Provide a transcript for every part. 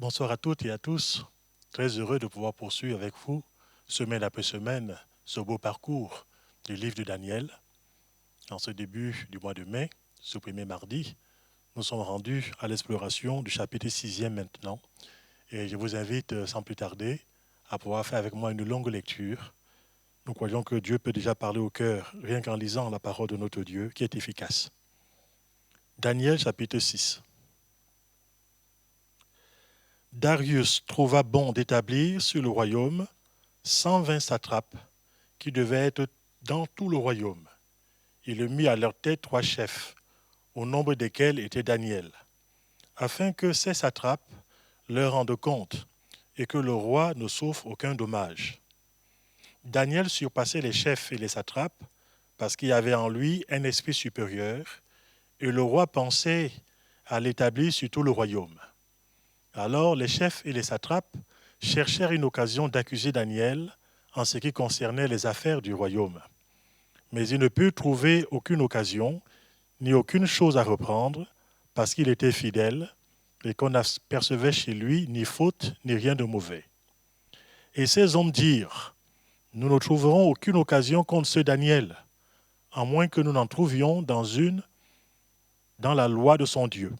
Bonsoir à toutes et à tous. Très heureux de pouvoir poursuivre avec vous, semaine après semaine, ce beau parcours du livre de Daniel. En ce début du mois de mai, ce premier mardi, nous sommes rendus à l'exploration du chapitre 6e maintenant. Et je vous invite sans plus tarder à pouvoir faire avec moi une longue lecture. Nous croyons que Dieu peut déjà parler au cœur rien qu'en lisant la parole de notre Dieu qui est efficace. Daniel chapitre 6. Darius trouva bon d'établir sur le royaume 120 satrapes qui devaient être dans tout le royaume. Il mit à leur tête 3 chefs, au nombre desquels était Daniel, afin que ces satrapes leur rendent compte et que le roi ne souffre aucun dommage. Daniel surpassait les chefs et les satrapes parce qu'il y avait en lui un esprit supérieur et le roi pensait à l'établir sur tout le royaume. Alors les chefs et les satrapes cherchèrent une occasion d'accuser Daniel en ce qui concernait les affaires du royaume. Mais ils ne purent trouver aucune occasion ni aucune chose à reprendre parce qu'il était fidèle et qu'on n'apercevait chez lui ni faute ni rien de mauvais. Et ces hommes dirent, nous ne trouverons aucune occasion contre ce Daniel, à moins que nous n'en trouvions dans la loi de son Dieu.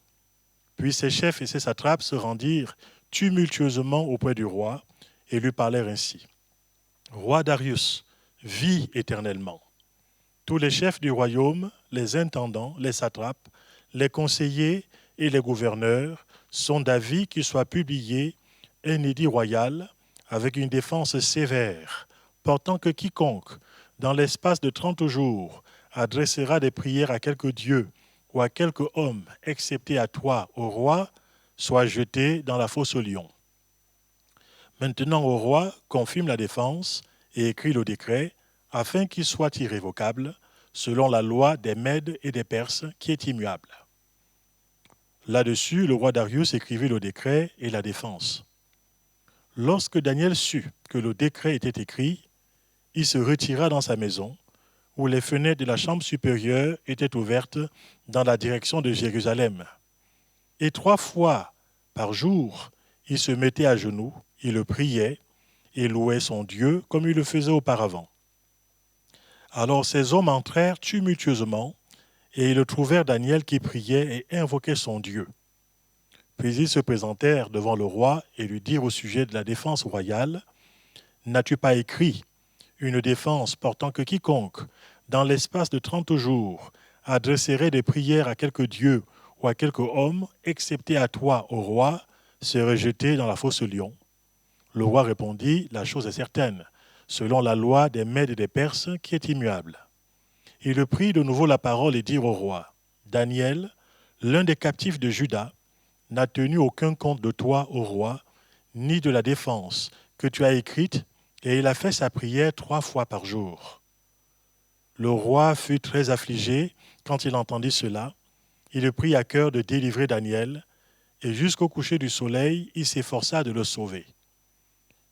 Puis ses chefs et ses satrapes se rendirent tumultueusement auprès du roi et lui parlèrent ainsi. Roi Darius, vis éternellement. Tous les chefs du royaume, les intendants, les satrapes, les conseillers et les gouverneurs sont d'avis qu'il soit publié un édit royal avec une défense sévère, portant que quiconque, dans l'espace de 30 jours, adressera des prières à quelque dieu ou à quelque homme, excepté à toi, au roi, soit jeté dans la fosse aux lions. Maintenant, au roi, confirme la défense et écrit le décret, afin qu'il soit irrévocable, selon la loi des Mèdes et des Perses, qui est immuable. Là-dessus, le roi Darius écrivit le décret et la défense. Lorsque Daniel sut que le décret était écrit, il se retira dans sa maison, où les fenêtres de la chambre supérieure étaient ouvertes dans la direction de Jérusalem. Et 3 fois par jour, il se mettait à genoux, il le priait et louait son Dieu comme il le faisait auparavant. Alors ces hommes entrèrent tumultueusement et ils trouvèrent Daniel qui priait et invoquait son Dieu. Puis ils se présentèrent devant le roi et lui dirent au sujet de la défense royale, « N'as-tu pas écrit une défense portant que quiconque, dans l'espace de 30 jours, adresserait des prières à quelque dieu ou à quelque homme, excepté à toi, au roi, serait jeté dans la fosse aux lions ?» Le roi répondit, « La chose est certaine, selon la loi des Mèdes et des Perses qui est immuable. » Il prit de nouveau la parole et dit au roi, « Daniel, l'un des captifs de Juda, n'a tenu aucun compte de toi, ô roi, ni de la défense que tu as écrite, et il a fait sa prière 3 fois par jour. » Le roi fut très affligé quand il entendit cela. Il prit à cœur de délivrer Daniel, et jusqu'au coucher du soleil, il s'efforça de le sauver.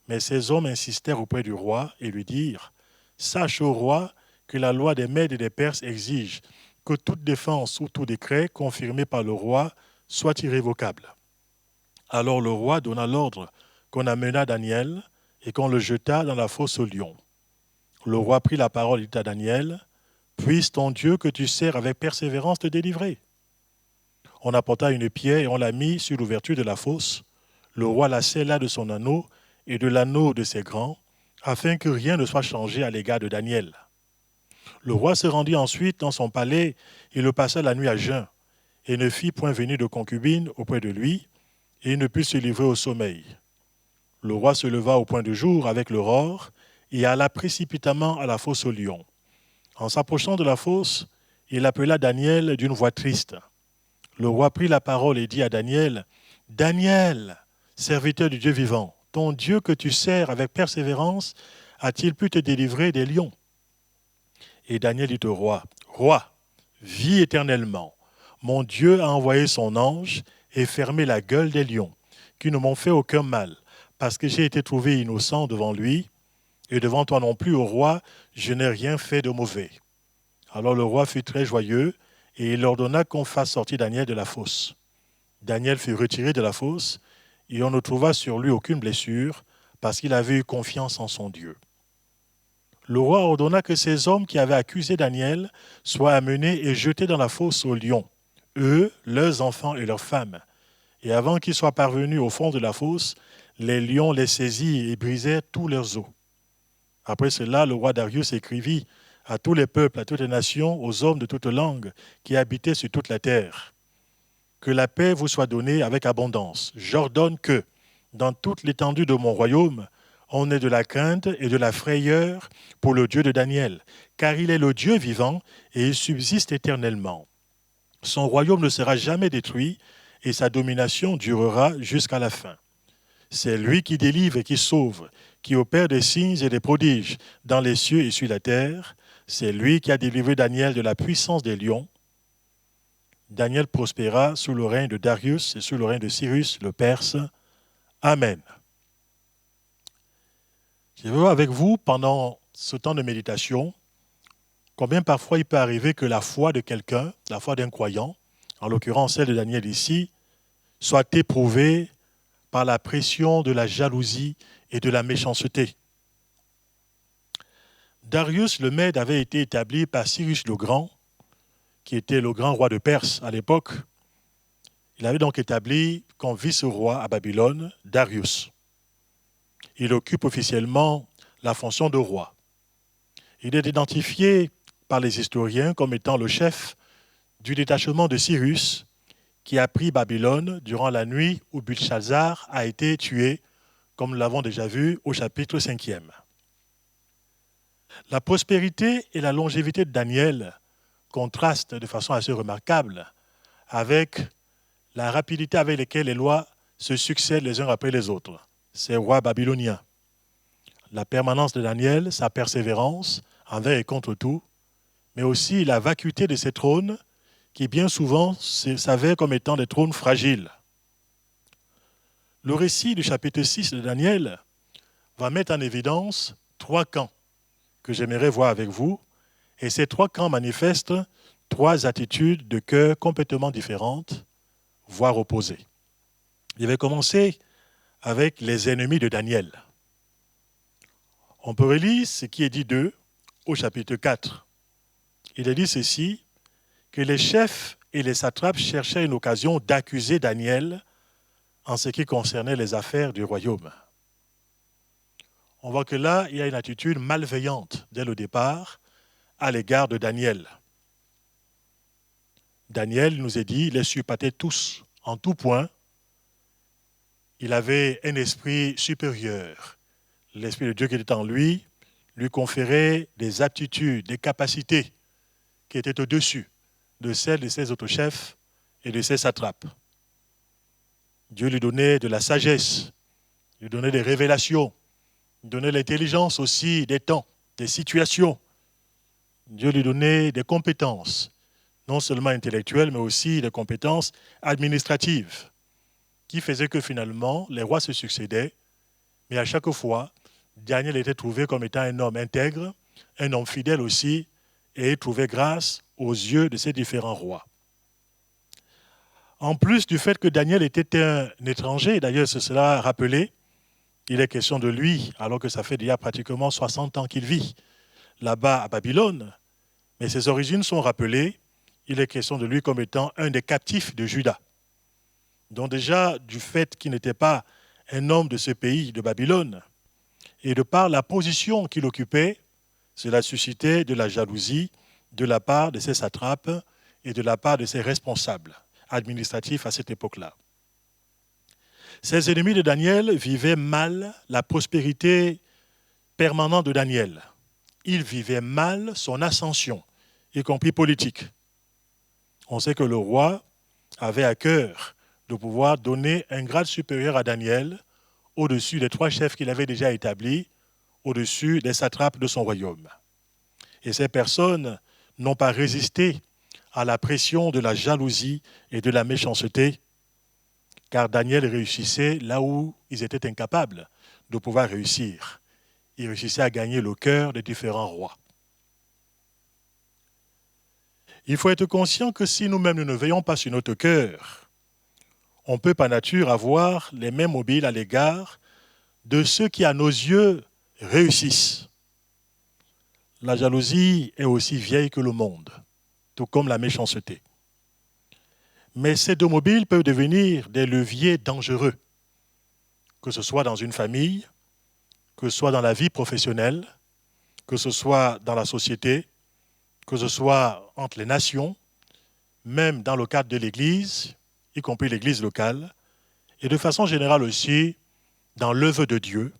Mais ces hommes insistèrent auprès du roi et lui dirent, « Sache, ô roi, que la loi des Mèdes et des Perses exige que toute défense ou tout décret confirmé par le roi soit irrévocable. » Alors le roi donna l'ordre qu'on amena Daniel et qu'on le jeta dans la fosse aux lions. Le roi prit la parole et dit à Daniel, « Puisse ton Dieu que tu sers avec persévérance te délivrer. » On apporta une pierre et on la mit sur l'ouverture de la fosse. Le roi la scella de son anneau et de l'anneau de ses grands, afin que rien ne soit changé à l'égard de Daniel. Le roi se rendit ensuite dans son palais et le passa la nuit à jeun, et ne fit point venir de concubine auprès de lui, et il ne put se livrer au sommeil. Le roi se leva au point du jour avec l'aurore, et alla précipitamment à la fosse aux lions. En s'approchant de la fosse, il appela Daniel d'une voix triste. Le roi prit la parole et dit à Daniel, « Daniel, serviteur du Dieu vivant, ton Dieu que tu sers avec persévérance, a-t-il pu te délivrer des lions ?» Et Daniel dit au roi, « Roi, vis éternellement. Mon Dieu a envoyé son ange et fermé la gueule des lions, qui ne m'ont fait aucun mal, parce que j'ai été trouvé innocent devant lui, et devant toi non plus, ô roi, je n'ai rien fait de mauvais. » Alors le roi fut très joyeux, et il ordonna qu'on fasse sortir Daniel de la fosse. Daniel fut retiré de la fosse, et on ne trouva sur lui aucune blessure parce qu'il avait eu confiance en son Dieu. Le roi ordonna que ces hommes qui avaient accusé Daniel soient amenés et jetés dans la fosse aux lions, eux, leurs enfants et leurs femmes. Et avant qu'ils soient parvenus au fond de la fosse, les lions les saisirent et brisèrent tous leurs os. Après cela, le roi Darius écrivit à tous les peuples, à toutes les nations, aux hommes de toutes langues qui habitaient sur toute la terre. Que la paix vous soit donnée avec abondance. J'ordonne que, dans toute l'étendue de mon royaume, on ait de la crainte et de la frayeur pour le Dieu de Daniel, car il est le Dieu vivant et il subsiste éternellement. Son royaume ne sera jamais détruit et sa domination durera jusqu'à la fin. C'est lui qui délivre et qui sauve, qui opère des signes et des prodiges dans les cieux et sur la terre. C'est lui qui a délivré Daniel de la puissance des lions. Daniel prospéra sous le règne de Darius et sous le règne de Cyrus le Perse. Amen. Je vais voir avec vous, pendant ce temps de méditation, combien parfois il peut arriver que la foi de quelqu'un, la foi d'un croyant, en l'occurrence celle de Daniel ici, soit éprouvée par la pression de la jalousie et de la méchanceté. Darius le Mède avait été établi par Cyrus le Grand, qui était le grand roi de Perse à l'époque. Il avait donc établi comme vice-roi à Babylone Darius. Il occupe officiellement la fonction de roi. Il est identifié par les historiens comme étant le chef du détachement de Cyrus qui a pris Babylone durant la nuit où Belchazzar a été tué, comme nous l'avons déjà vu au chapitre 5e. La prospérité et la longévité de Daniel contrastent de façon assez remarquable avec la rapidité avec laquelle les lois se succèdent les uns après les autres. Ces rois babyloniens. La permanence de Daniel, sa persévérance envers et contre tout, mais aussi la vacuité de ses trônes qui bien souvent s'avèrent comme étant des trônes fragiles. Le récit du chapitre 6 de Daniel va mettre en évidence 3 camps que j'aimerais voir avec vous, et ces 3 camps manifestent 3 attitudes de cœur complètement différentes, voire opposées. Je vais commencer avec les ennemis de Daniel. On peut relire ce qui est dit d'eux au chapitre 4. Il est dit ceci, que les chefs et les satrapes cherchaient une occasion d'accuser Daniel en ce qui concernait les affaires du royaume. On voit que là, il y a une attitude malveillante dès le départ à l'égard de Daniel. Daniel nous est dit, les surpassait tous, en tout point. Il avait un esprit supérieur. L'esprit de Dieu qui était en lui conférait des aptitudes, des capacités qui étaient au-dessus de celles de ses autres chefs et de ses satrapes. Dieu lui donnait de la sagesse, lui donnait des révélations, lui donnait l'intelligence aussi des temps, des situations. Dieu lui donnait des compétences, non seulement intellectuelles, mais aussi des compétences administratives, qui faisaient que finalement, les rois se succédaient, mais à chaque fois, Daniel était trouvé comme étant un homme intègre, un homme fidèle aussi, et trouvait grâce aux yeux de ces différents rois. En plus du fait que Daniel était un étranger, d'ailleurs c'est cela rappelé, il est question de lui, alors que ça fait déjà pratiquement 60 ans qu'il vit là-bas à Babylone, mais ses origines sont rappelées, il est question de lui comme étant un des captifs de Juda. Donc déjà, du fait qu'il n'était pas un homme de ce pays de Babylone, et de par la position qu'il occupait, cela suscitait de la jalousie de la part de ses satrapes et de la part de ses responsables administratifs à cette époque-là. Ces ennemis de Daniel vivaient mal la prospérité permanente de Daniel. Ils vivaient mal son ascension, y compris politique. On sait que le roi avait à cœur de pouvoir donner un grade supérieur à Daniel au-dessus des 3 chefs qu'il avait déjà établis, au-dessus des satrapes de son royaume. Et ces personnes n'ont pas résisté à la pression de la jalousie et de la méchanceté, car Daniel réussissait là où ils étaient incapables de pouvoir réussir. Il réussissait à gagner le cœur des différents rois. Il faut être conscient que si nous-mêmes nous ne veillons pas sur notre cœur, on peut par nature avoir les mains mobiles à l'égard de ceux qui, à nos yeux, réussissent. La jalousie est aussi vieille que le monde, tout comme la méchanceté. Mais ces deux mobiles peuvent devenir des leviers dangereux, que ce soit dans une famille, que ce soit dans la vie professionnelle, que ce soit dans la société, que ce soit entre les nations, même dans le cadre de l'Église, y compris l'Église locale, et de façon générale aussi dans l'œuvre de Dieu.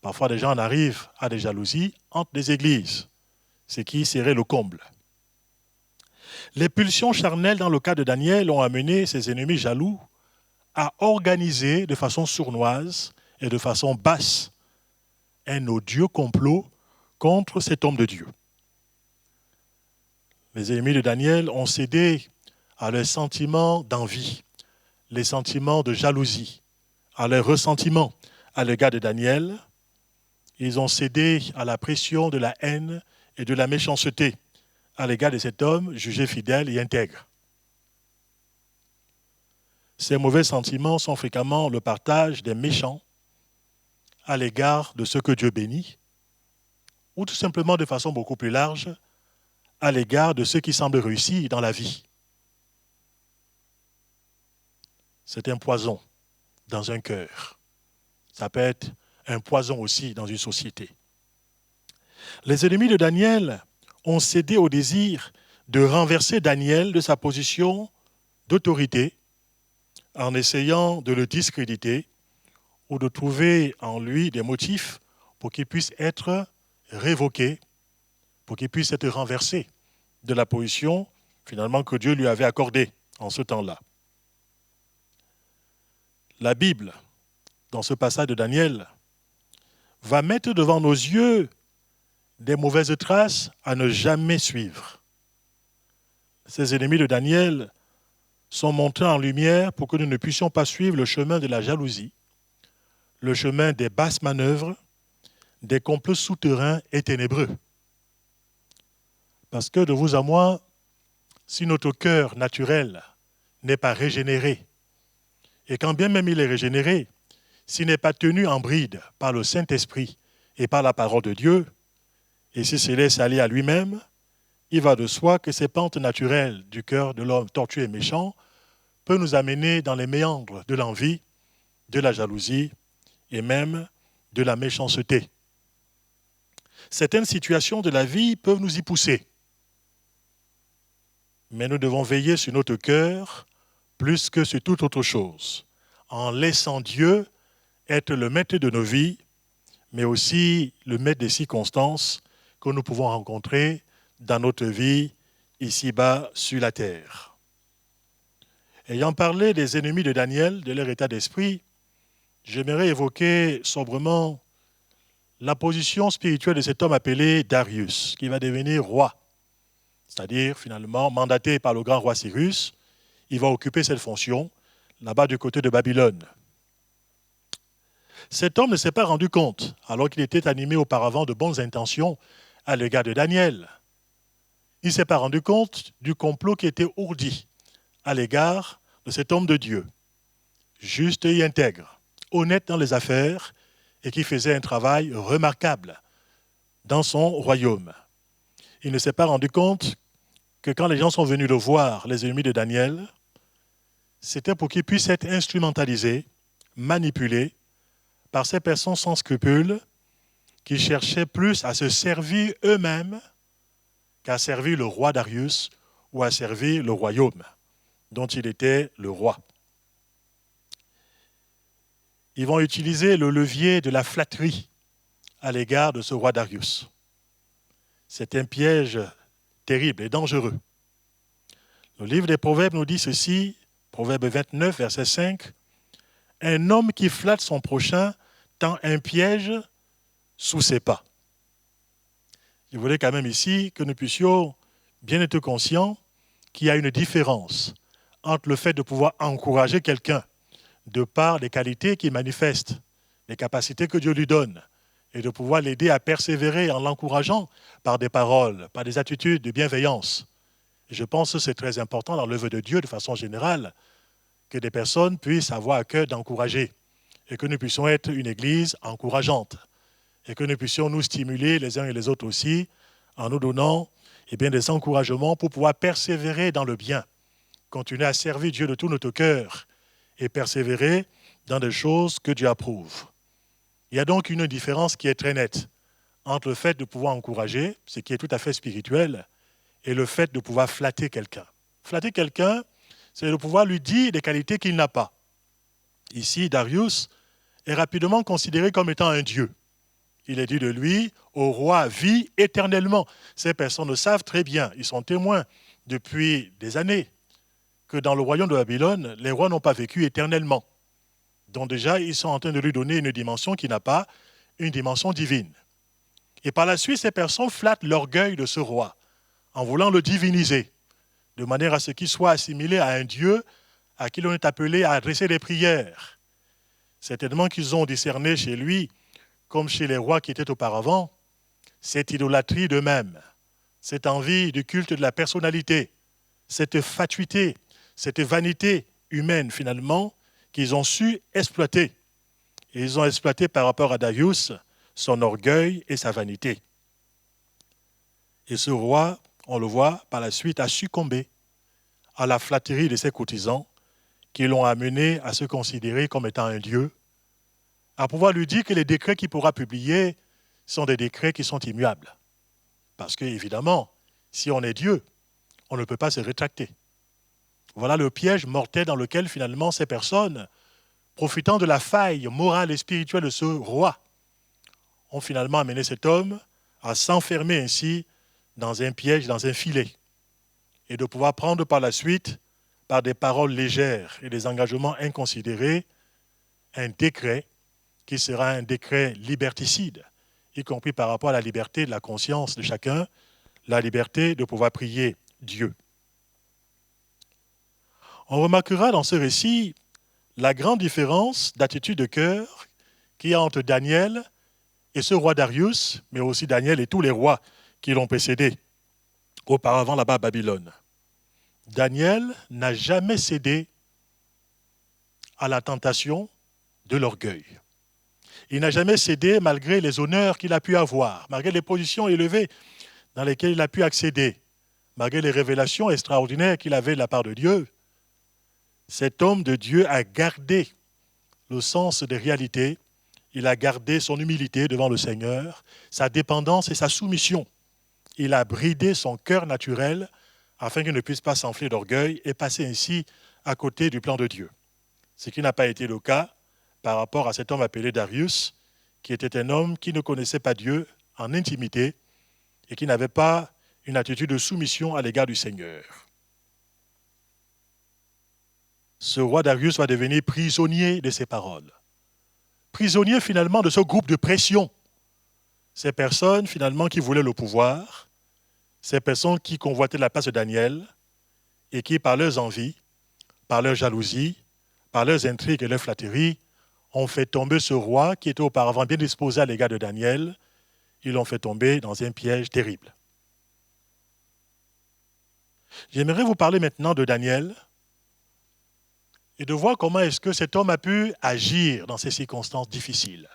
Parfois, des gens en arrivent à des jalousies entre des églises, ce qui serait le comble. Les pulsions charnelles dans le cas de Daniel ont amené ses ennemis jaloux à organiser de façon sournoise et de façon basse un odieux complot contre cet homme de Dieu. Les ennemis de Daniel ont cédé à leurs sentiments d'envie, les sentiments de jalousie, à leurs ressentiments à l'égard de Daniel. Ils ont cédé à la pression de la haine et de la méchanceté à l'égard de cet homme jugé fidèle et intègre. Ces mauvais sentiments sont fréquemment le partage des méchants à l'égard de ceux que Dieu bénit, ou tout simplement de façon beaucoup plus large, à l'égard de ceux qui semblent réussir dans la vie. C'est un poison dans un cœur. Ça peut être un poison aussi dans une société. Les ennemis de Daniel ont cédé au désir de renverser Daniel de sa position d'autorité en essayant de le discréditer ou de trouver en lui des motifs pour qu'il puisse être révoqué, pour qu'il puisse être renversé de la position finalement que Dieu lui avait accordée en ce temps-là. La Bible, dans ce passage de Daniel, va mettre devant nos yeux des mauvaises traces à ne jamais suivre. Ces ennemis de Daniel sont montrés en lumière pour que nous ne puissions pas suivre le chemin de la jalousie, le chemin des basses manœuvres, des complots souterrains et ténébreux. Parce que de vous à moi, si notre cœur naturel n'est pas régénéré, et quand bien même il est régénéré, s'il n'est pas tenu en bride par le Saint-Esprit et par la parole de Dieu, et s'il se laisse aller à lui-même, il va de soi que ces pentes naturelles du cœur de l'homme tortueux et méchant peuvent nous amener dans les méandres de l'envie, de la jalousie et même de la méchanceté. Certaines situations de la vie peuvent nous y pousser. Mais nous devons veiller sur notre cœur plus que sur toute autre chose, en laissant Dieu être le maître de nos vies, mais aussi le maître des circonstances que nous pouvons rencontrer dans notre vie ici-bas sur la terre. Ayant parlé des ennemis de Daniel, de leur état d'esprit, j'aimerais évoquer sobrement la position spirituelle de cet homme appelé Darius, qui va devenir roi. C'est-à-dire, finalement, mandaté par le grand roi Cyrus, il va occuper cette fonction là-bas du côté de Babylone. Cet homme ne s'est pas rendu compte, alors qu'il était animé auparavant de bonnes intentions à l'égard de Daniel. Il ne s'est pas rendu compte du complot qui était ourdi à l'égard de cet homme de Dieu, juste et intègre, honnête dans les affaires et qui faisait un travail remarquable dans son royaume. Il ne s'est pas rendu compte que quand les gens sont venus le voir, les ennemis de Daniel, c'était pour qu'ils puissent être instrumentalisés, manipulés par ces personnes sans scrupules qui cherchaient plus à se servir eux-mêmes qu'à servir le roi Darius ou à servir le royaume dont il était le roi. Ils vont utiliser le levier de la flatterie à l'égard de ce roi Darius. C'est un piège terrible et dangereux. Le livre des Proverbes nous dit ceci, Proverbe 29, verset 5, « Un homme qui flatte son prochain tend un piège sous ses pas. » Je voulais quand même ici que nous puissions bien être conscients qu'il y a une différence entre le fait de pouvoir encourager quelqu'un de par les qualités qu'il manifeste, les capacités que Dieu lui donne, et de pouvoir l'aider à persévérer en l'encourageant par des paroles, par des attitudes de bienveillance. Et je pense que c'est très important dans l'œuvre de Dieu de façon générale, que des personnes puissent avoir à cœur d'encourager et que nous puissions être une église encourageante et que nous puissions nous stimuler les uns et les autres aussi en nous donnant des encouragements pour pouvoir persévérer dans le bien, continuer à servir Dieu de tout notre cœur et persévérer dans des choses que Dieu approuve. Il y a donc une différence qui est très nette entre le fait de pouvoir encourager, ce qui est tout à fait spirituel, et le fait de pouvoir flatter quelqu'un. Flatter quelqu'un, c'est de pouvoir lui dire des qualités qu'il n'a pas. Ici, Darius est rapidement considéré comme étant un dieu. Il est dit de lui, au roi vit éternellement. Ces personnes le savent très bien, ils sont témoins depuis des années que dans le royaume de Babylone, les rois n'ont pas vécu éternellement. Donc déjà, ils sont en train de lui donner une dimension qui n'a pas une dimension divine. Et par la suite, ces personnes flattent l'orgueil de ce roi en voulant le diviniser, de manière à ce qu'il soit assimilé à un dieu à qui l'on est appelé à adresser des prières. Certainement qu'ils ont discerné chez lui, comme chez les rois qui étaient auparavant, cette idolâtrie d'eux-mêmes, cette envie du culte de la personnalité, cette fatuité, cette vanité humaine finalement, qu'ils ont su exploiter. Et ils ont exploité par rapport à Darius son orgueil et sa vanité. Et ce roi, on le voit, par la suite, a succombé à la flatterie de ses courtisans qui l'ont amené à se considérer comme étant un dieu, à pouvoir lui dire que les décrets qu'il pourra publier sont des décrets qui sont immuables. Parce que, évidemment, si on est Dieu, on ne peut pas se rétracter. Voilà le piège mortel dans lequel, finalement, ces personnes, profitant de la faille morale et spirituelle de ce roi, ont finalement amené cet homme à s'enfermer ainsi dans un piège, dans un filet, et de pouvoir prendre par la suite, par des paroles légères et des engagements inconsidérés, un décret qui sera un décret liberticide, y compris par rapport à la liberté de la conscience de chacun, la liberté de pouvoir prier Dieu. On remarquera dans ce récit la grande différence d'attitude de cœur qu'il y a entre Daniel et ce roi Darius, mais aussi Daniel et tous les rois qui l'ont précédé auparavant là-bas à Babylone. Daniel n'a jamais cédé à la tentation de l'orgueil. Il n'a jamais cédé malgré les honneurs qu'il a pu avoir, malgré les positions élevées dans lesquelles il a pu accéder, malgré les révélations extraordinaires qu'il avait de la part de Dieu. Cet homme de Dieu a gardé le sens des réalités, il a gardé son humilité devant le Seigneur, sa dépendance et sa soumission. Il a bridé son cœur naturel afin qu'il ne puisse pas s'enfler d'orgueil et passer ainsi à côté du plan de Dieu. Ce qui n'a pas été le cas par rapport à cet homme appelé Darius, qui était un homme qui ne connaissait pas Dieu en intimité et qui n'avait pas une attitude de soumission à l'égard du Seigneur. Ce roi Darius va devenir prisonnier de ses paroles. Prisonnier finalement de ce groupe de pression. Ces personnes finalement qui voulaient le pouvoir, ces personnes qui convoitaient la place de Daniel et qui par leurs envies, par leur jalousie, par leurs intrigues et leurs flatteries, ont fait tomber ce roi qui était auparavant bien disposé à l'égard de Daniel, ils l'ont fait tomber dans un piège terrible. J'aimerais vous parler maintenant de Daniel et de voir comment est-ce que cet homme a pu agir dans ces circonstances difficiles.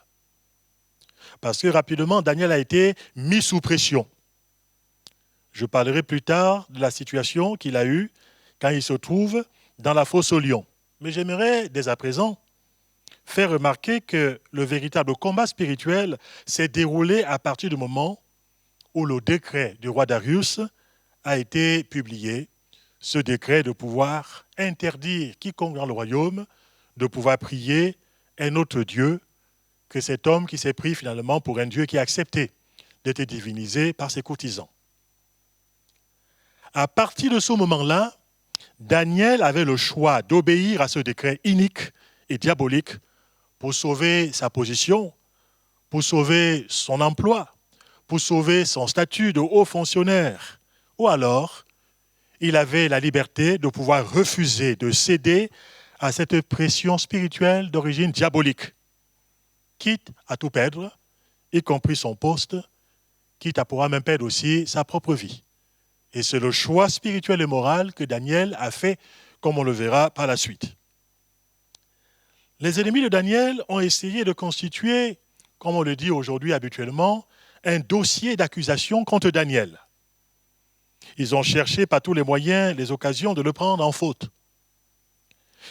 Parce que rapidement, Daniel a été mis sous pression. Je parlerai plus tard de la situation qu'il a eue quand il se trouve dans la fosse aux lions. Mais j'aimerais dès à présent faire remarquer que le véritable combat spirituel s'est déroulé à partir du moment où le décret du roi Darius a été publié, ce décret de pouvoir interdire quiconque dans le royaume de pouvoir prier un autre Dieu que cet homme qui s'est pris finalement pour un Dieu qui a accepté d'être divinisé par ses courtisans. À partir de ce moment-là, Daniel avait le choix d'obéir à ce décret inique et diabolique pour sauver sa position, pour sauver son emploi, pour sauver son statut de haut fonctionnaire. Ou alors, il avait la liberté de pouvoir refuser, de céder à cette pression spirituelle d'origine diabolique, quitte à tout perdre, y compris son poste, quitte à pouvoir même perdre aussi sa propre vie. Et c'est le choix spirituel et moral que Daniel a fait, comme on le verra par la suite. Les ennemis de Daniel ont essayé de constituer, comme on le dit aujourd'hui habituellement, un dossier d'accusation contre Daniel. Ils ont cherché par tous les moyens, les occasions de le prendre en faute.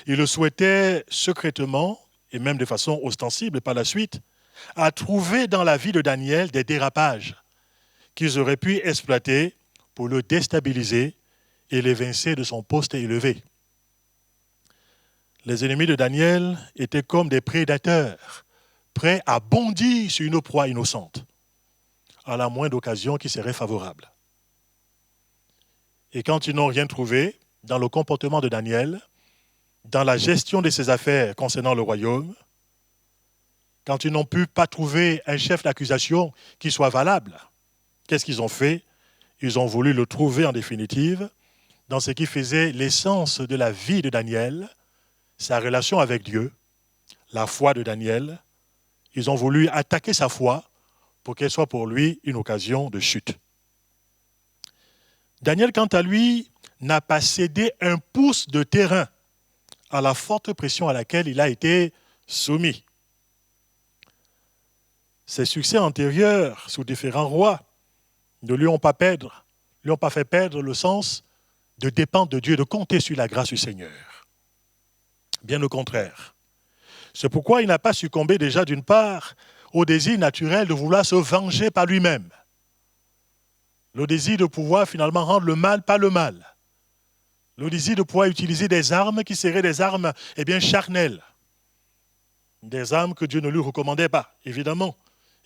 Ils le souhaitaient secrètement, et même de façon ostensible par la suite, à trouver dans la vie de Daniel des dérapages qu'ils auraient pu exploiter pour le déstabiliser et l'évincer de son poste élevé. Les ennemis de Daniel étaient comme des prédateurs, prêts à bondir sur une proie innocente, à la moindre occasion qui serait favorable. Et quand ils n'ont rien trouvé dans le comportement de Daniel, dans la gestion de ses affaires concernant le royaume, quand ils n'ont pu pas trouver un chef d'accusation qui soit valable, qu'est-ce qu'ils ont fait? Ils ont voulu le trouver en définitive dans ce qui faisait l'essence de la vie de Daniel, sa relation avec Dieu, la foi de Daniel. Ils ont voulu attaquer sa foi pour qu'elle soit pour lui une occasion de chute. Daniel, quant à lui, n'a pas cédé un pouce de terrain à la forte pression à laquelle il a été soumis. Ses succès antérieurs sous différents rois ne lui ont pas fait perdre le sens de dépendre de Dieu, de compter sur la grâce du Seigneur. Bien au contraire. C'est pourquoi il n'a pas succombé déjà d'une part au désir naturel de vouloir se venger par lui-même. Le désir de pouvoir finalement rendre le mal par le mal. Le désir de pouvoir utiliser des armes qui seraient des armes charnelles. Des armes que Dieu ne lui recommandait pas, évidemment.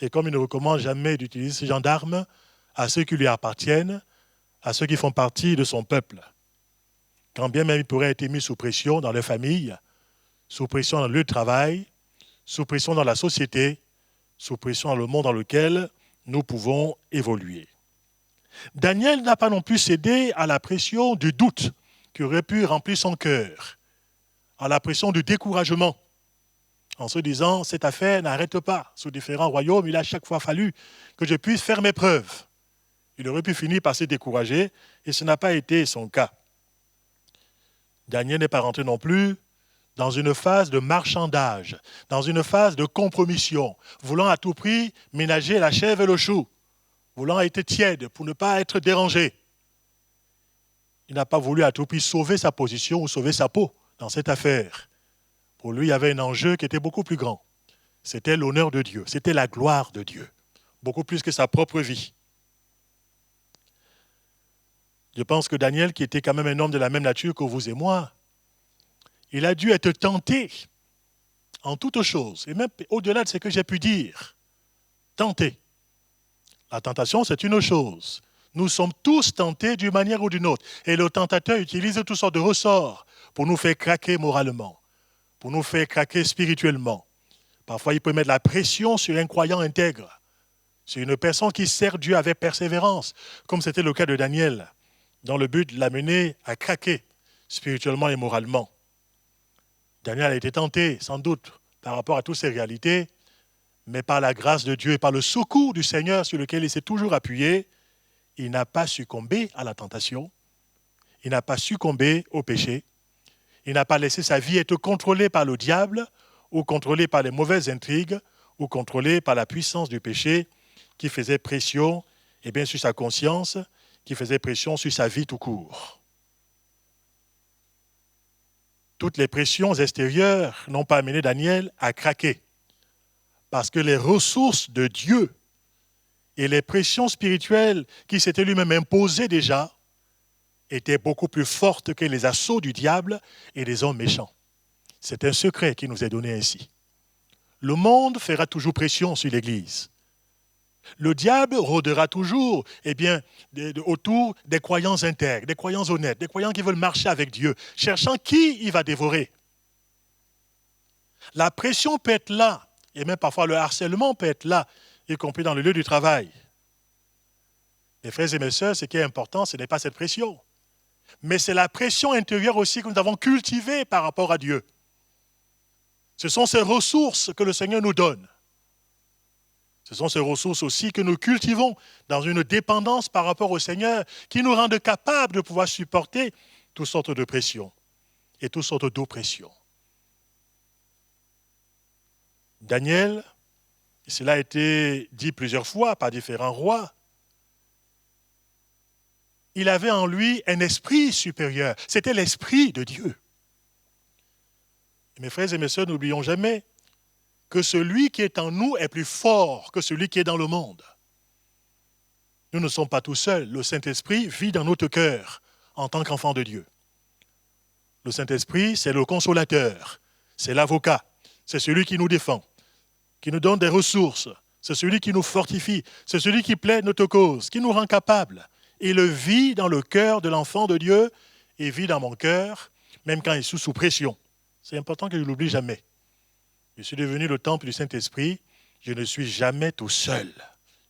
Et comme il ne recommande jamais d'utiliser ce genre d'armes à ceux qui lui appartiennent, à ceux qui font partie de son peuple. Quand bien même il pourrait être mis sous pression dans leur famille, sous pression dans le lieu de travail, sous pression dans la société, sous pression dans le monde dans lequel nous pouvons évoluer. Daniel n'a pas non plus cédé à la pression du doute qui aurait pu remplir son cœur, à la pression du découragement, en se disant, cette affaire n'arrête pas. Sous différents royaumes, il a chaque fois fallu que je puisse faire mes preuves. Il aurait pu finir par se décourager, et ce n'a pas été son cas. Daniel n'est pas rentré non plus dans une phase de marchandage, dans une phase de compromission, voulant à tout prix ménager la chèvre et le chou, voulant être tiède pour ne pas être dérangé. Il n'a pas voulu à tout prix sauver sa position ou sauver sa peau dans cette affaire. Pour lui, il y avait un enjeu qui était beaucoup plus grand. C'était l'honneur de Dieu, c'était la gloire de Dieu, beaucoup plus que sa propre vie. Je pense que Daniel, qui était quand même un homme de la même nature que vous et moi, il a dû être tenté en toutes choses, et même au-delà de ce que j'ai pu dire, tenté. La tentation, c'est une chose. Nous sommes tous tentés d'une manière ou d'une autre. Et le tentateur utilise toutes sortes de ressorts pour nous faire craquer moralement, pour nous faire craquer spirituellement. Parfois, il peut mettre la pression sur un croyant intègre, sur une personne qui sert Dieu avec persévérance, comme c'était le cas de Daniel, dans le but de l'amener à craquer spirituellement et moralement. Daniel a été tenté, sans doute, par rapport à toutes ces réalités, mais par la grâce de Dieu et par le secours du Seigneur sur lequel il s'est toujours appuyé, il n'a pas succombé à la tentation, il n'a pas succombé au péché, il n'a pas laissé sa vie être contrôlée par le diable ou contrôlée par les mauvaises intrigues ou contrôlée par la puissance du péché qui faisait pression sur sa conscience, qui faisait pression sur sa vie tout court. Toutes les pressions extérieures n'ont pas amené Daniel à craquer, parce que les ressources de Dieu et les pressions spirituelles qui s'étaient lui-même imposées déjà étaient beaucoup plus fortes que les assauts du diable et des hommes méchants. C'est un secret qui nous est donné ainsi. Le monde fera toujours pression sur l'Église. Le diable rôdera toujours autour des croyants intègres, des croyants honnêtes, des croyants qui veulent marcher avec Dieu, cherchant qui il va dévorer. La pression peut être là, et même parfois le harcèlement peut être là, y compris dans le lieu du travail. Mes frères et mes sœurs, ce qui est important, ce n'est pas cette pression, mais c'est la pression intérieure aussi que nous avons cultivée par rapport à Dieu. Ce sont ces ressources que le Seigneur nous donne. Ce sont ces ressources aussi que nous cultivons dans une dépendance par rapport au Seigneur qui nous rendent capables de pouvoir supporter toutes sortes de pressions et toutes sortes d'oppressions. Daniel, et cela a été dit plusieurs fois par différents rois, il avait en lui un esprit supérieur. C'était l'esprit de Dieu. Et mes frères et mes sœurs, n'oublions jamais que celui qui est en nous est plus fort que celui qui est dans le monde. Nous ne sommes pas tout seuls. Le Saint-Esprit vit dans notre cœur en tant qu'enfant de Dieu. Le Saint-Esprit, c'est le consolateur, c'est l'avocat, c'est celui qui nous défend, qui nous donne des ressources, c'est celui qui nous fortifie, c'est celui qui plaide notre cause, qui nous rend capables. Il vit dans le cœur de l'enfant de Dieu et vit dans mon cœur, même quand il est sous pression. C'est important que je ne l'oublie jamais. Je suis devenu le temple du Saint-Esprit, je ne suis jamais tout seul.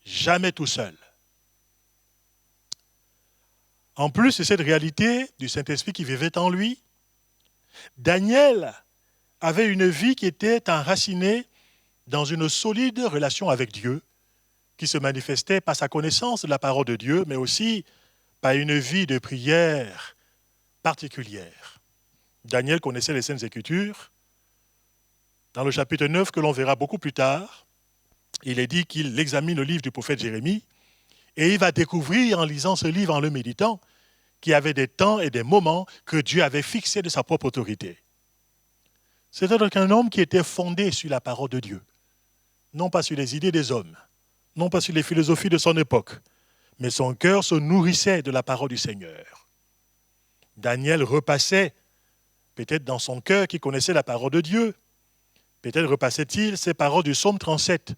Jamais tout seul. En plus de cette réalité du Saint-Esprit qui vivait en lui, Daniel avait une vie qui était enracinée dans une solide relation avec Dieu, qui se manifestait par sa connaissance de la parole de Dieu, mais aussi par une vie de prière particulière. Daniel connaissait les Saintes Écritures. Dans le chapitre 9, que l'on verra beaucoup plus tard, il est dit qu'il examine le livre du prophète Jérémie et il va découvrir en lisant ce livre, en le méditant, qu'il y avait des temps et des moments que Dieu avait fixés de sa propre autorité. C'était donc un homme qui était fondé sur la parole de Dieu, non pas sur les idées des hommes, non pas sur les philosophies de son époque, mais son cœur se nourrissait de la parole du Seigneur. Daniel repassait, peut-être dans son cœur qui connaissait la parole de Dieu, peut-être repassait-il ces paroles du psaume 37.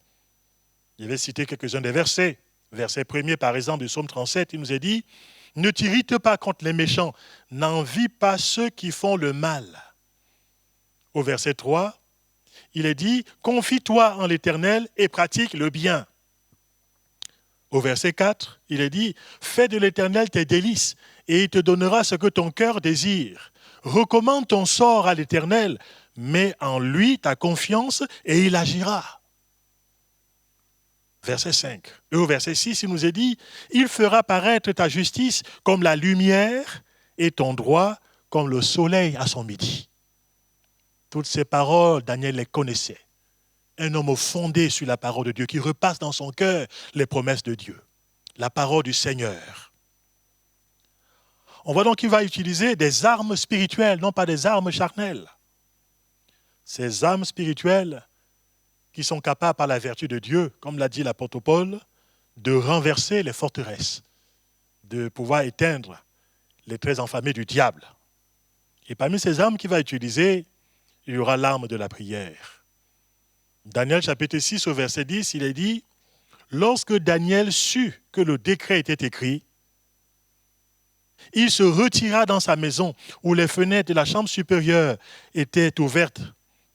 Je vais citer quelques-uns des versets. Verset 1er, par exemple, du psaume 37, il nous est dit « Ne t'irrite pas contre les méchants, n'envie pas ceux qui font le mal. » Au verset 3, il est dit « Confie-toi en l'Éternel et pratique le bien. » Au verset 4, il est dit « Fais de l'Éternel tes délices et il te donnera ce que ton cœur désire. Recommande ton sort à l'Éternel, mets en lui ta confiance et il agira. » Verset 5. Et au verset 6, il nous est dit « Il fera paraître ta justice comme la lumière et ton droit comme le soleil à son midi. » Toutes ces paroles, Daniel les connaissait. Un homme fondé sur la parole de Dieu, qui repasse dans son cœur les promesses de Dieu, la parole du Seigneur. On voit donc qu'il va utiliser des armes spirituelles, non pas des armes charnelles. Ces armes spirituelles qui sont capables, par la vertu de Dieu, comme l'a dit l'apôtre Paul, de renverser les forteresses, de pouvoir éteindre les traits enflammés du diable. Et parmi ces armes qu'il va utiliser, il y aura l'arme de la prière. Daniel chapitre 6 au verset 10, il est dit « Lorsque Daniel sut que le décret était écrit, il se retira dans sa maison où les fenêtres de la chambre supérieure étaient ouvertes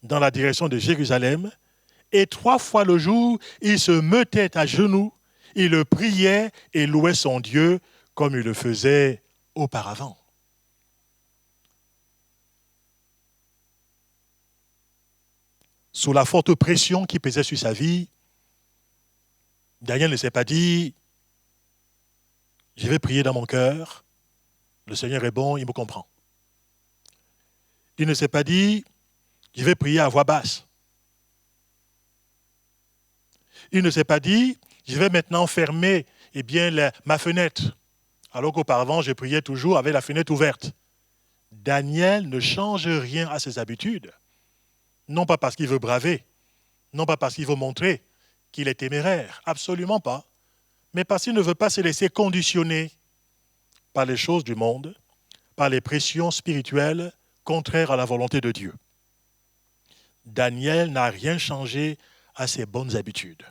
dans la direction de Jérusalem, et 3 fois le jour, il se mettait à genoux, il le priait et louait son Dieu comme il le faisait auparavant. » Sous la forte pression qui pesait sur sa vie, Daniel ne s'est pas dit « Je vais prier dans mon cœur, le Seigneur est bon, il me comprend. » Il ne s'est pas dit « Je vais prier à voix basse. » Il ne s'est pas dit « Je vais maintenant fermer ma fenêtre, alors qu'auparavant je priais toujours avec la fenêtre ouverte. » Daniel ne change rien à ses habitudes. Non pas parce qu'il veut braver, non pas parce qu'il veut montrer qu'il est téméraire, absolument pas, mais parce qu'il ne veut pas se laisser conditionner par les choses du monde, par les pressions spirituelles contraires à la volonté de Dieu. Daniel n'a rien changé à ses bonnes habitudes.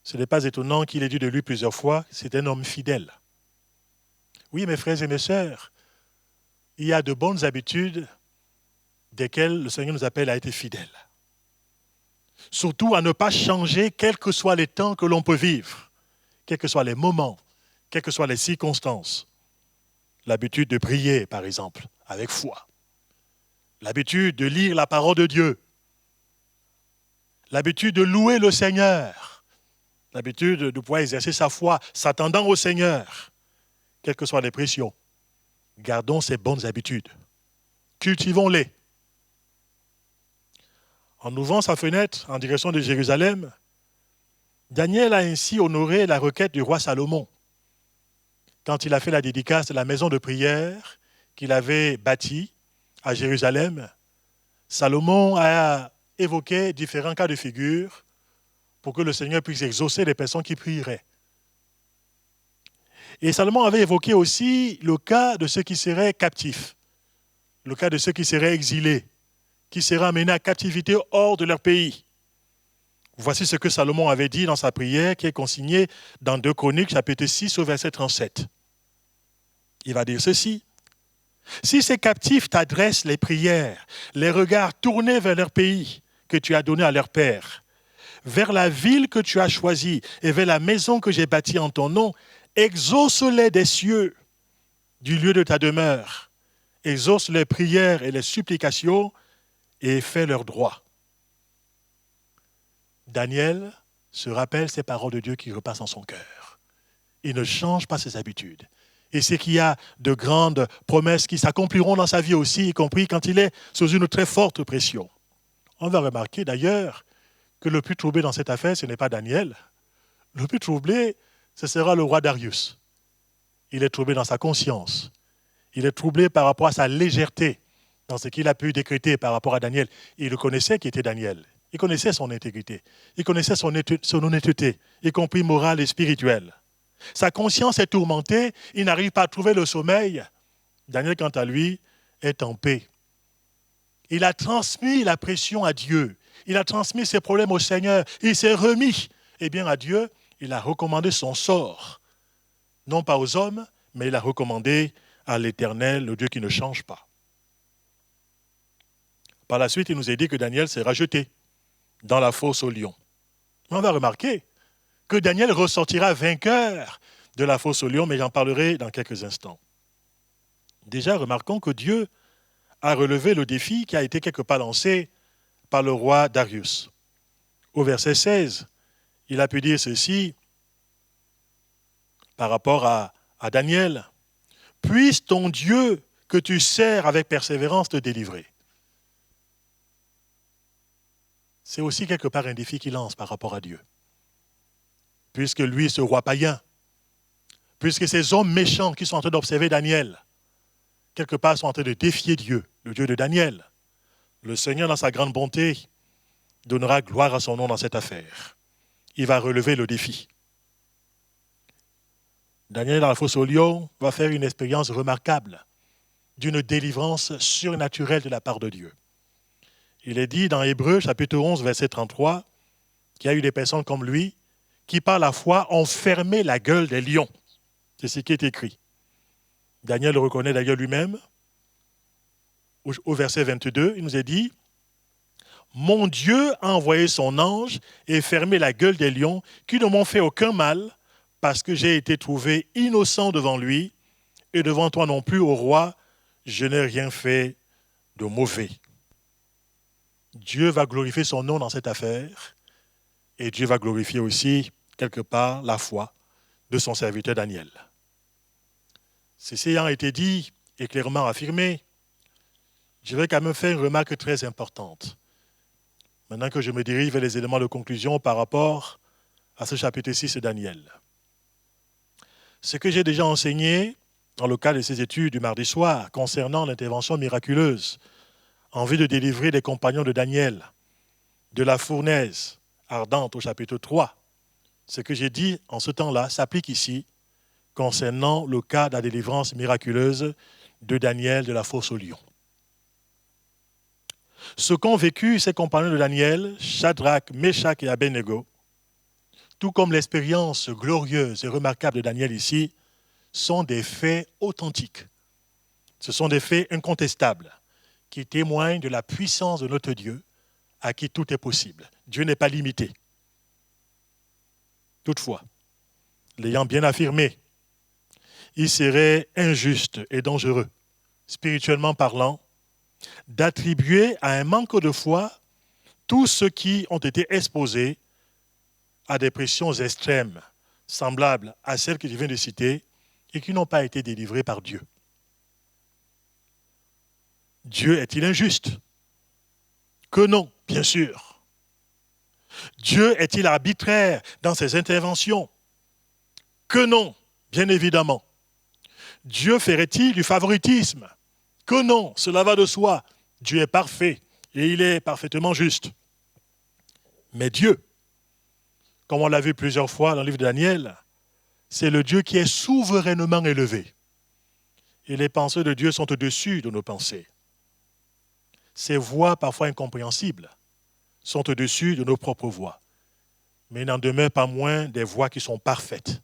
Ce n'est pas étonnant qu'il ait dit de lui plusieurs fois, c'est un homme fidèle. Oui, mes frères et mes sœurs, il y a de bonnes habitudes desquelles le Seigneur nous appelle à être fidèles. Surtout à ne pas changer, quels que soient les temps que l'on peut vivre, quels que soient les moments, quelles que soient les circonstances. L'habitude de prier, par exemple, avec foi. L'habitude de lire la parole de Dieu. L'habitude de louer le Seigneur. L'habitude de pouvoir exercer sa foi, s'attendant au Seigneur, quelles que soient les pressions. Gardons ces bonnes habitudes. Cultivons-les. En ouvrant sa fenêtre en direction de Jérusalem, Daniel a ainsi honoré la requête du roi Salomon quand il a fait la dédicace de la maison de prière qu'il avait bâtie à Jérusalem. Salomon a évoqué différents cas de figure pour que le Seigneur puisse exaucer les personnes qui prieraient. Et Salomon avait évoqué aussi le cas de ceux qui seraient captifs, le cas de ceux qui seraient exilés, qui seraient amenés à captivité hors de leur pays. Voici ce que Salomon avait dit dans sa prière qui est consignée dans 2 Chroniques, chapitre 6, au verset 37. Il va dire ceci. Si ces captifs t'adressent les prières, les regards tournés vers leur pays que tu as donné à leur père, vers la ville que tu as choisie et vers la maison que j'ai bâtie en ton nom, exauce-les des cieux, du lieu de ta demeure. Exauce les prières et les supplications et fais leur droit. Daniel se rappelle ces paroles de Dieu qui repassent en son cœur. Il ne change pas ses habitudes. Et c'est qu'il y a de grandes promesses qui s'accompliront dans sa vie aussi, y compris quand il est sous une très forte pression. On va remarquer d'ailleurs que le plus troublé dans cette affaire, ce n'est pas Daniel. Le plus troublé, ce sera le roi Darius. Il est troublé dans sa conscience. Il est troublé par rapport à sa légèreté dans ce qu'il a pu décréter par rapport à Daniel. Il le connaissait qui était Daniel. Il connaissait son intégrité. Il connaissait son honnêteté, y compris morale et spirituelle. Sa conscience est tourmentée. Il n'arrive pas à trouver le sommeil. Daniel, quant à lui, est en paix. Il a transmis la pression à Dieu. Il a transmis ses problèmes au Seigneur. Il s'est remis. Eh bien, à Dieu, il a recommandé son sort. Non pas aux hommes, mais il a recommandé à l'Éternel, le Dieu qui ne change pas. Par la suite, il nous est dit que Daniel sera jeté dans la fosse aux lions. Mais on va remarquer que Daniel ressortira vainqueur de la fosse aux lions, mais j'en parlerai dans quelques instants. Déjà, remarquons que Dieu a relevé le défi qui a été quelque part lancé par le roi Darius. Au verset 16, il a pu dire ceci par rapport à Daniel. « Puisse ton Dieu que tu sers avec persévérance te délivrer. » C'est aussi quelque part un défi qu'il lance par rapport à Dieu. Puisque lui, ce roi païen, puisque ces hommes méchants qui sont en train d'observer Daniel, quelque part sont en train de défier Dieu, le Dieu de Daniel, le Seigneur, dans sa grande bonté, donnera gloire à son nom dans cette affaire. Il va relever le défi. Daniel, dans la fosse aux lions, va faire une expérience remarquable d'une délivrance surnaturelle de la part de Dieu. Il est dit dans Hébreux, chapitre 11, verset 33, qu'il y a eu des personnes comme lui qui, par la foi, ont fermé la gueule des lions. C'est ce qui est écrit. Daniel le reconnaît d'ailleurs lui-même. Au verset 22, il nous est dit « Mon Dieu a envoyé son ange et fermé la gueule des lions qui ne m'ont fait aucun mal parce que j'ai été trouvé innocent devant lui et devant toi non plus, ô roi, je n'ai rien fait de mauvais. » Dieu va glorifier son nom dans cette affaire et Dieu va glorifier aussi, quelque part, la foi de son serviteur Daniel. Ceci ayant été dit et clairement affirmé, je vais quand même faire une remarque très importante. Maintenant que je me dirige vers les éléments de conclusion par rapport à ce chapitre 6 de Daniel. Ce que j'ai déjà enseigné dans le cadre de ces études du mardi soir concernant l'intervention miraculeuse en vue de délivrer les compagnons de Daniel de la fournaise ardente au chapitre 3, ce que j'ai dit en ce temps-là s'applique ici concernant le cas de la délivrance miraculeuse de Daniel de la fosse aux lions. Ce qu'ont vécu ces compagnons de Daniel, Shadrach, Meshach et Abednego, tout comme l'expérience glorieuse et remarquable de Daniel ici, sont des faits authentiques. Ce sont des faits incontestables qui témoignent de la puissance de notre Dieu à qui tout est possible. Dieu n'est pas limité. Toutefois, l'ayant bien affirmé, il serait injuste et dangereux, spirituellement parlant, d'attribuer à un manque de foi tous ceux qui ont été exposés à des pressions extrêmes, semblables à celles que je viens de citer, et qui n'ont pas été délivrés par Dieu. Dieu est-il injuste? Que non, bien sûr. Dieu est-il arbitraire dans ses interventions? Que non, bien évidemment. Dieu ferait-il du favoritisme? Que non, cela va de soi. Dieu est parfait et il est parfaitement juste. Mais Dieu, comme on l'a vu plusieurs fois dans le livre de Daniel, c'est le Dieu qui est souverainement élevé. Et les pensées de Dieu sont au-dessus de nos pensées. Ses voies, parfois incompréhensibles, sont au-dessus de nos propres voies. Mais il n'en demeure pas moins des voies qui sont parfaites.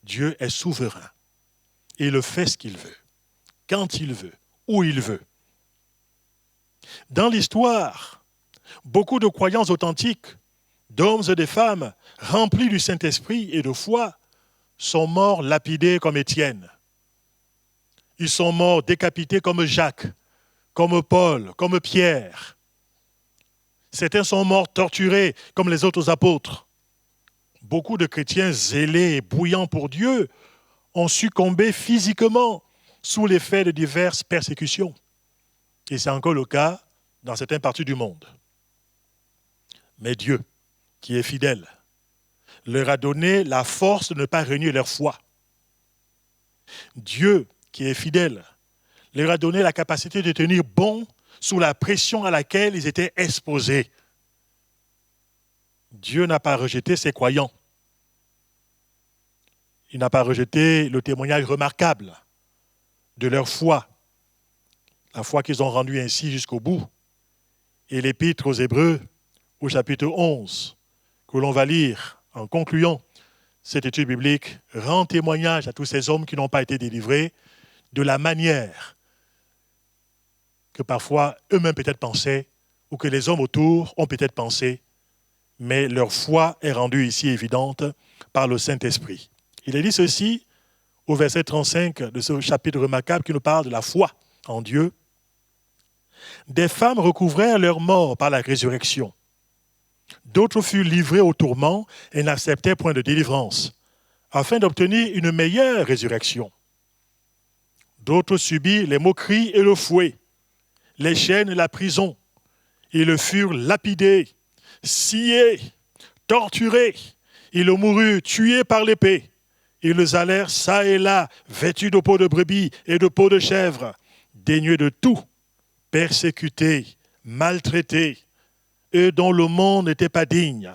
Dieu est souverain. Et il fait ce qu'il veut, quand il veut, où il veut. Dans l'histoire, beaucoup de croyants authentiques, d'hommes et de femmes remplis du Saint-Esprit et de foi, sont morts lapidés comme Étienne. Ils sont morts décapités comme Jacques, comme Paul, comme Pierre. Certains sont morts torturés comme les autres apôtres. Beaucoup de chrétiens zélés et bouillants pour Dieu ont succombé physiquement sous l'effet de diverses persécutions. Et c'est encore le cas dans certaines parties du monde. Mais Dieu, qui est fidèle, leur a donné la force de ne pas renier leur foi. Dieu, qui est fidèle, leur a donné la capacité de tenir bon sous la pression à laquelle ils étaient exposés. Dieu n'a pas rejeté ses croyants. Il n'a pas rejeté le témoignage remarquable de leur foi, la foi qu'ils ont rendue ainsi jusqu'au bout. Et l'Épître aux Hébreux, au chapitre 11, que l'on va lire en concluant cette étude biblique, rend témoignage à tous ces hommes qui n'ont pas été délivrés de la manière que parfois eux-mêmes peut-être pensaient, ou que les hommes autour ont peut-être pensé, mais leur foi est rendue ici évidente par le Saint-Esprit. Il est dit ceci au verset 35 de ce chapitre remarquable qui nous parle de la foi en Dieu. Des femmes recouvrèrent leur mort par la résurrection. D'autres furent livrés au tourment et n'acceptaient point de délivrance, afin d'obtenir une meilleure résurrection. D'autres subirent les moqueries et le fouet, les chaînes et la prison. Ils furent lapidés, sciés, torturés. Ils moururent tués par l'épée. Ils allèrent çà et là, vêtus de peau de brebis et de peau de chèvre, dénués de tout, persécutés, maltraités, eux dont le monde n'était pas digne,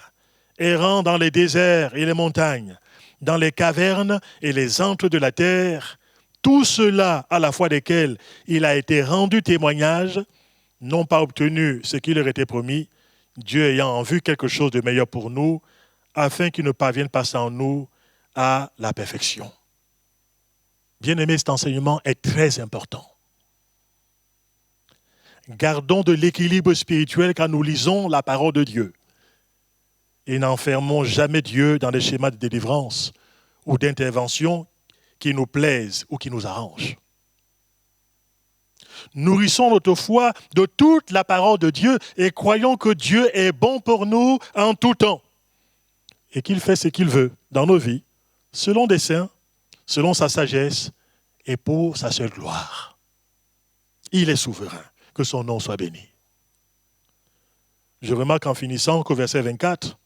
errant dans les déserts et les montagnes, dans les cavernes et les antres de la terre, tout cela à la fois desquels il a été rendu témoignage, n'ont pas obtenu ce qui leur était promis, Dieu ayant en vue quelque chose de meilleur pour nous, afin qu'il ne parvienne pas sans nous à la perfection. Bien-aimé, cet enseignement est très important. Gardons de l'équilibre spirituel quand nous lisons la parole de Dieu. Et n'enfermons jamais Dieu dans des schémas de délivrance ou d'intervention qui nous plaisent ou qui nous arrangent. Nourrissons notre foi de toute la parole de Dieu et croyons que Dieu est bon pour nous en tout temps et qu'il fait ce qu'il veut dans nos vies, selon des saints, selon sa sagesse et pour sa seule gloire. Il est souverain, que son nom soit béni. Je remarque en finissant qu'au verset 24,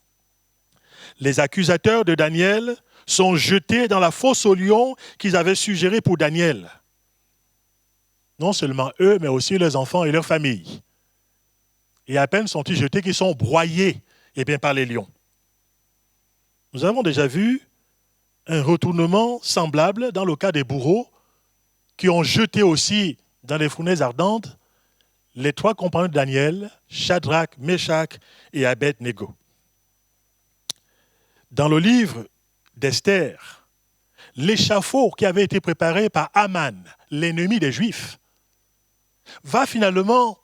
les accusateurs de Daniel sont jetés dans la fosse aux lions qu'ils avaient suggérée pour Daniel. Non seulement eux, mais aussi leurs enfants et leurs familles. Et à peine sont-ils jetés qu'ils sont broyés par les lions. Nous avons déjà vu un retournement semblable dans le cas des bourreaux qui ont jeté aussi dans les fournaises ardentes les trois compagnons de Daniel, Shadrach, Meshach et Abed-Nego. Dans le livre d'Esther, l'échafaud qui avait été préparé par Haman, l'ennemi des Juifs, va finalement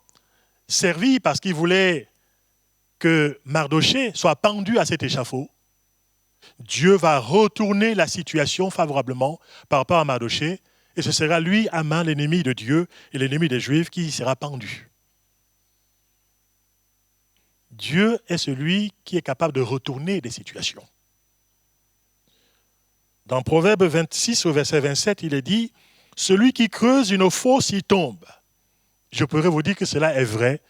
servir parce qu'il voulait que Mardochée soit pendu à cet échafaud. Dieu va retourner la situation favorablement par rapport à Mardochée, et ce sera lui, Haman, l'ennemi de Dieu et l'ennemi des Juifs, qui sera pendu. Dieu est celui qui est capable de retourner des situations. Dans Proverbe 26, au verset 27, il est dit « Celui qui creuse une fosse y tombe ». Je pourrais vous dire que cela est vrai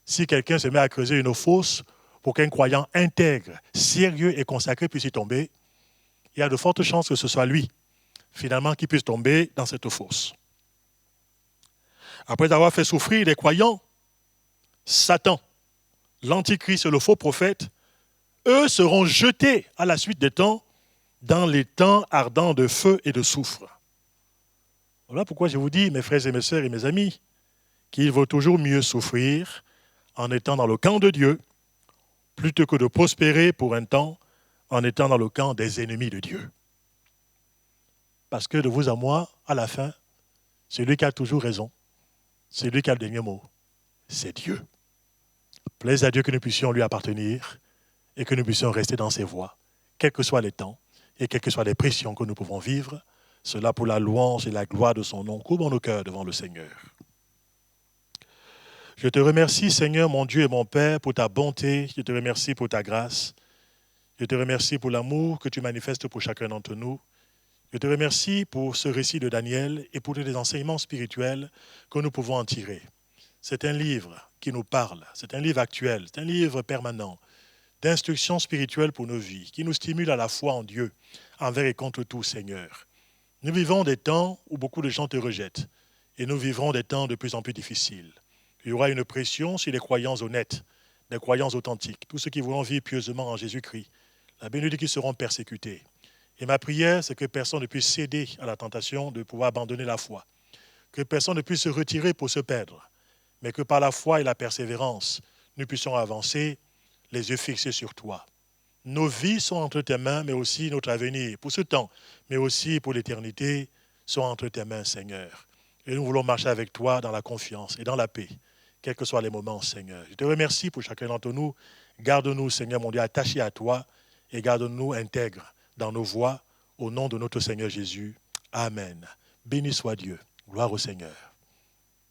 Si quelqu'un se met à creuser une fosse pour qu'un croyant intègre, sérieux et consacré puisse y tomber, il y a de fortes chances que ce soit lui, finalement, qui puisse tomber dans cette fosse. Après avoir fait souffrir les croyants, Satan, l'antichrist et le faux prophète, eux seront jetés à la suite des temps dans les temps ardents de feu et de soufre. Voilà pourquoi je vous dis, mes frères et mes sœurs et mes amis, qu'il vaut toujours mieux souffrir en étant dans le camp de Dieu, plutôt que de prospérer pour un temps en étant dans le camp des ennemis de Dieu. Parce que de vous à moi, à la fin, celui qui a toujours raison, celui qui a le dernier mot, c'est Dieu. Plaise à Dieu que nous puissions lui appartenir et que nous puissions rester dans ses voies, quels que soient les temps et quelles que soient les pressions que nous pouvons vivre, cela pour la louange et la gloire de son nom. Couvrons nos cœurs devant le Seigneur. Je te remercie, Seigneur, mon Dieu et mon Père, pour ta bonté. Je te remercie pour ta grâce. Je te remercie pour l'amour que tu manifestes pour chacun d'entre nous. Je te remercie pour ce récit de Daniel et pour tous les enseignements spirituels que nous pouvons en tirer. C'est un livre qui nous parle, c'est un livre actuel, c'est un livre permanent d'instruction spirituelle pour nos vies, qui nous stimule à la foi en Dieu, envers et contre tout, Seigneur. Nous vivons des temps où beaucoup de gens te rejettent et nous vivrons des temps de plus en plus difficiles. Il y aura une pression sur les croyants honnêtes, les croyants authentiques, tous ceux qui voudront vivre pieusement en Jésus-Christ. La Bible dit qu'ils seront persécutés. Et ma prière, c'est que personne ne puisse céder à la tentation de pouvoir abandonner la foi, que personne ne puisse se retirer pour se perdre, mais que par la foi et la persévérance, nous puissions avancer, les yeux fixés sur toi. Nos vies sont entre tes mains, mais aussi notre avenir, pour ce temps, mais aussi pour l'éternité, sont entre tes mains, Seigneur. Et nous voulons marcher avec toi dans la confiance et dans la paix, quels que soient les moments, Seigneur. Je te remercie pour chacun d'entre nous. Garde-nous, Seigneur mon Dieu, attachés à toi et garde-nous intègres dans nos voies, au nom de notre Seigneur Jésus. Amen. Béni soit Dieu. Gloire au Seigneur.